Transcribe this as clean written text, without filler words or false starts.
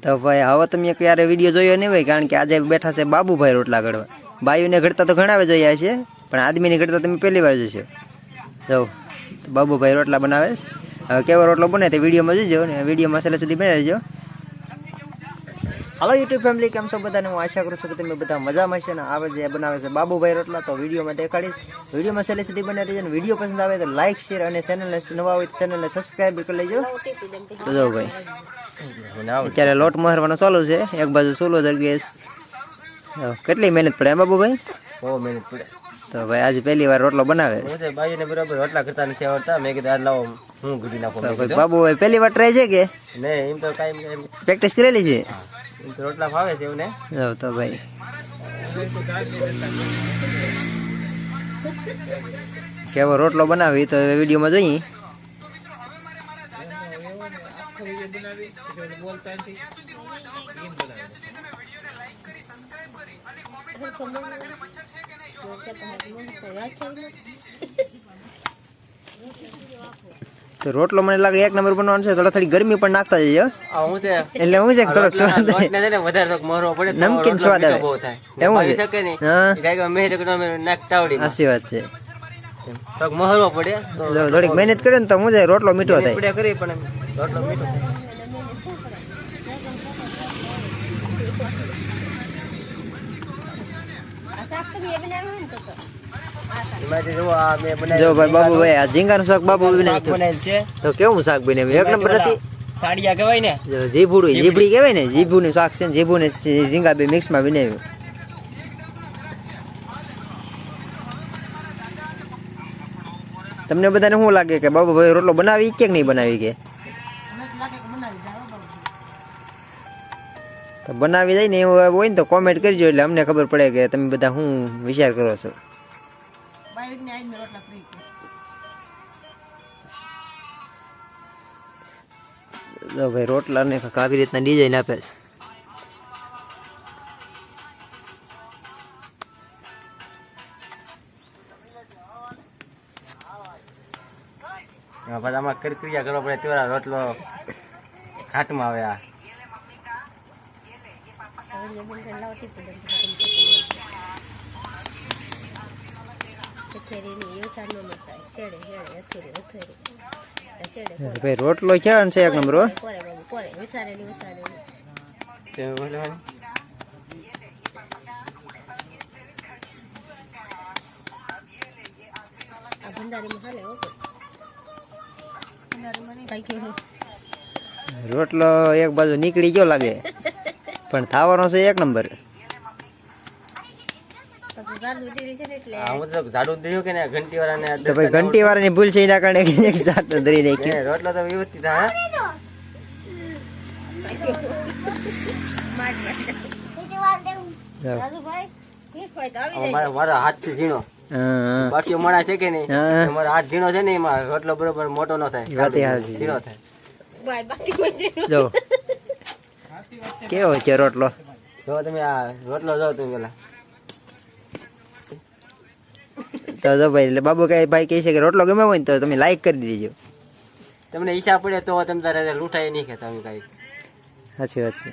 તો ભાઈ હવે તમે ક્યારે વિડીયો જોયો નહીં હોય, કારણ કે આજે બેઠા છે બાબુભાઈ રોટલા ઘડવા. બાયુને ઘડતા તો ઘણા જોયા છે, પણ આદમીને ઘડતા તમે પહેલી વાર જોશો. જો બાબુભાઈ રોટલા બનાવે છે. હવે કેવો રોટલો બને તે વિડીયોમાં જોઈજો ને વિડીયોમાં છેલ્લે સુધી બની રહેજો. હાલો યુટ્યુબ ફેમિલી, કેમ છો બધાને? હું આશા કરું છું કે તમે બધા મજામાં છે ને. આવે જે બનાવે છે બાબુભાઈ રોટલા, તો વિડીયોમાં દેખાડીશ. વિડીયોમાં છેલ્લે સુધી બની રહેજો. વિડીયો પસંદ આવે તો લાઈક, શેર અને ચેનલને નવા હોય તો ચેનલને સબસ્ક્રાઈબ કરી લેજો. તો જો ભાઈ અત્યારે લોટ મહરવાનો ચાલુ છે. એક બાજુ ચૂલો ગેસ. કેટલી મહેનત પડે બાબુભાઈ? બહુ મહેનત પડે. તો ભાઈ આજે પહેલી વાર રોટલો બનાવે છે. બાયુને બરાબર રોટલા કરતા નથી આવડતા. મેં કીધું આજ લાવો હું ઘડી નાખું. બાબુભાઈ પહેલી વાર ટ્રાય છે કે નહીં? એમ તો કાંઈ પ્રેક્ટિસ કરેલી છે. એમ તો રોટલા ભાવે છે એવું ને. તો ભાઈ કેવો રોટલો બનાવી તો વિડીયોમાં જોઈએ. તો રોટલો મને લાગે એક નંબર બનવાનો છે. થોડી ગરમી પણ નાખતા જઈએ એટલે હું છે થોડોક સ્વાદ નમકીન સ્વાદ આવે એવું છે. સાચી વાત છે. થોડીક મહેનત કરે ને તો હું જાય રોટલો મીઠો થાય. જો ભાઈ બાબુભાઈ આ ઝીંગાનું શાક બાબુ બનાવ્યું છે. તો કેવું શાક બનાવ્યું? એક નંબર નથી. સાડિયા કહેવાય ને, જીભડી કહેવાય ને. જીભુનું શાક છે ને જીભુ ને ઝીંગા બે મિક્સમાં બનાવ્યું. તમને બધાને શું લાગે કે બાબુભાઈ રોટલો બનાવી કે નહીં બનાવી? કે તો બનાવી જાય ને એવું હોય ને તો કોમેન્ટ કરજો, એટલે અમને ખબર પડે કે તમે બધા શું વિચાર કરો છો. ભાઈ રોટલા ને આવી રીતના ડિઝાઇન આપે છે. આમાં ક્રિયા કરવા પડે તેવા રોટલો ખાટમાં આવે. આ ભાઈ રોટલો ક્યાં છે એક નંબર. રોટલો એક બાજુ નીકળી ગયો લાગે, પણ થાવાનો છે એક નંબર. ઘંટી વાળાની ભૂલ છે એના કારણે રોટલો તો વ્યવસ્થિત. મારો હાથ થી ઝીણો બાકી મણા છે કે નહીં? મારો હાથ ઝીણો છે ને, એમાં રોટલો બરોબર મોટો ન થાય, ઝીણો થાય. જો કેવો છે રોટલો. જો તમે આ રોટલો જો તમે પેલા. તો જો ભાઈ એટલે બાબુ કઈ ભાઈ કહે છે કે રોટલો ગમે હોય ને તો તમે લાઈક કરી દેજો. તમને ઈચ્છા પડે તો તમે તારે લૂંટાઈ નહીં કે તમે કઈ. સાચી વાત છે.